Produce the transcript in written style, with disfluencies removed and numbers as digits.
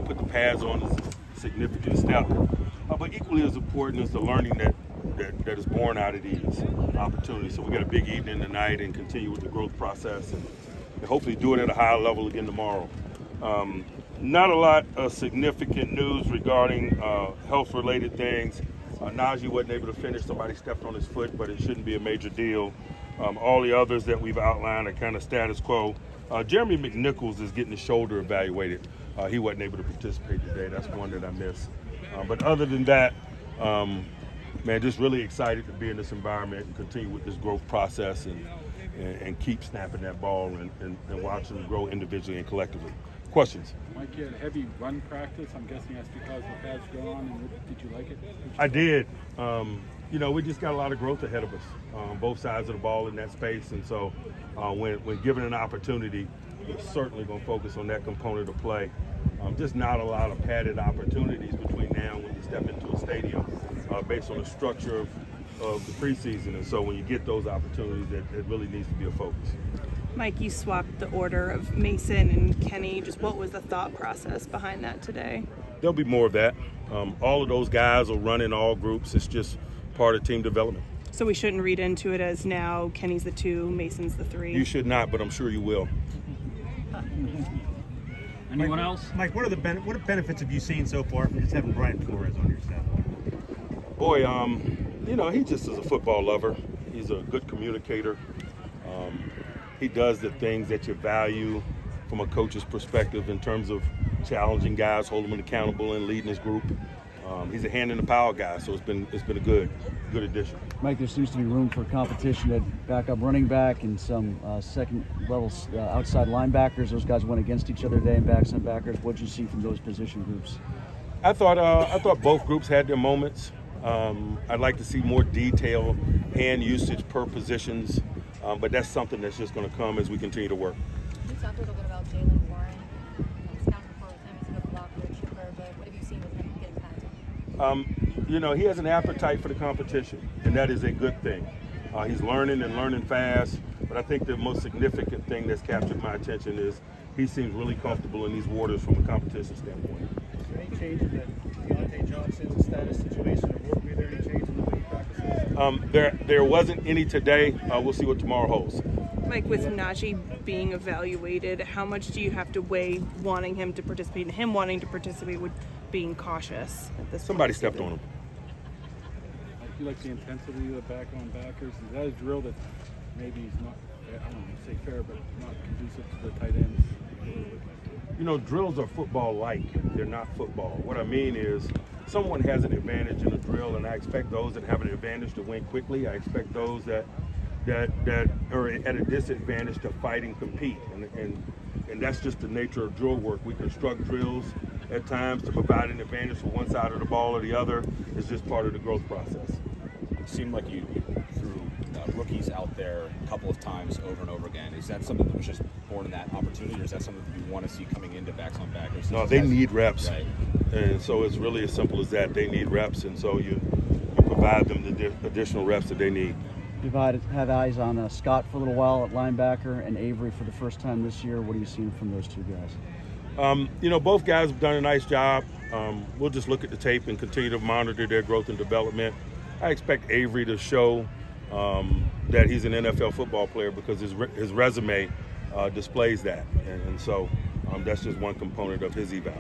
put the pads on is a significant step. But equally as important is the learning that is born out of these opportunities. So we got a big evening tonight and continue with the growth process and hopefully do it at a higher level again tomorrow. Not a lot of significant news regarding health-related things. Najee wasn't able to finish. Somebody stepped on his foot, but it shouldn't be a major deal. All the others that we've outlined are kind of status quo. Jeremy McNichols is getting his shoulder evaluated. He wasn't able to participate today. That's one that I missed. But other than that, man, just really excited to be in this environment and continue with this growth process and keep snapping that ball and watching them grow individually and collectively. Questions? Mike, you had a heavy run practice. I'm guessing that's because the pads go on. And did you like it? I did. We just got a lot of growth ahead of us on both sides of the ball in that space. And so when given an opportunity, we're certainly going to focus on that component of play. Just not a lot of padded opportunities between now and when you step into a stadium based on the structure of the preseason. And so when you get those opportunities, it really needs to be a focus. Mike, you swapped the order of Mason and Kenny. Just what was the thought process behind that today? There'll be more of that. All of those guys will run in all groups. It's just part of team development. So we shouldn't read into it as now Kenny's the 2, Mason's the 3? You should not, but I'm sure you will. Anyone else? Mike, what benefits have you seen so far from just having Brian Flores on your staff? Boy, he just is a football lover. He's a good communicator. He does the things that you value from a coach's perspective in terms of challenging guys, holding them accountable, and leading his group. He's a hand in the power guy, so it's been a good addition. Mike, there seems to be room for competition at backup running back and some second level outside linebackers. Those guys went against each other today in backs and backers. What did you see from those position groups? I thought both groups had their moments. I'd like to see more detail hand usage per positions, but that's something that's just going to come as we continue to work. Can you talk a little bit about Jalen Warren? Scouting report with him, he's a good blocker, chipper, but what have you seen with him getting pads? He has an appetite for the competition, and that is a good thing. He's learning fast, but I think the most significant thing that's captured my attention is he seems really comfortable in these waters from a competition standpoint. Is there any change in the Deontay Johnson status situation, or will there be any change in the way he practices? There wasn't any today. We'll see what tomorrow holds. Mike, with Najee being evaluated, how much do you have to weigh wanting him to participate and him wanting to participate with being cautious at this Somebody point? stepped on him. I feel like the intensity of the back-on-backers. Is that a drill that maybe is not, I don't want to say fair, but not conducive to the tight ends? Drills are football-like. They're not football. What I mean is someone has an advantage in a drill, and I expect those that have an advantage to win quickly. I expect those that are at a disadvantage to fight and compete. And that's just the nature of drill work. We construct drills at times to provide an advantage for one side of the ball or the other. It's just part of the growth process. It seemed like you threw rookies out there a couple of times over and over again. Is that something that was just born in that opportunity, or is that something that you want to see coming into backs on backers? No, they need reps. Right. And so it's really as simple as that. They need reps, and so you provide them the additional reps that they need. You've had eyes on Scott for a little while at linebacker and Avery for the first time this year. What are you seeing from those two guys? Both guys have done a nice job. We'll just look at the tape and continue to monitor their growth and development. I expect Avery to show that he's an NFL football player because his resume displays that. And so that's just one component of his eval.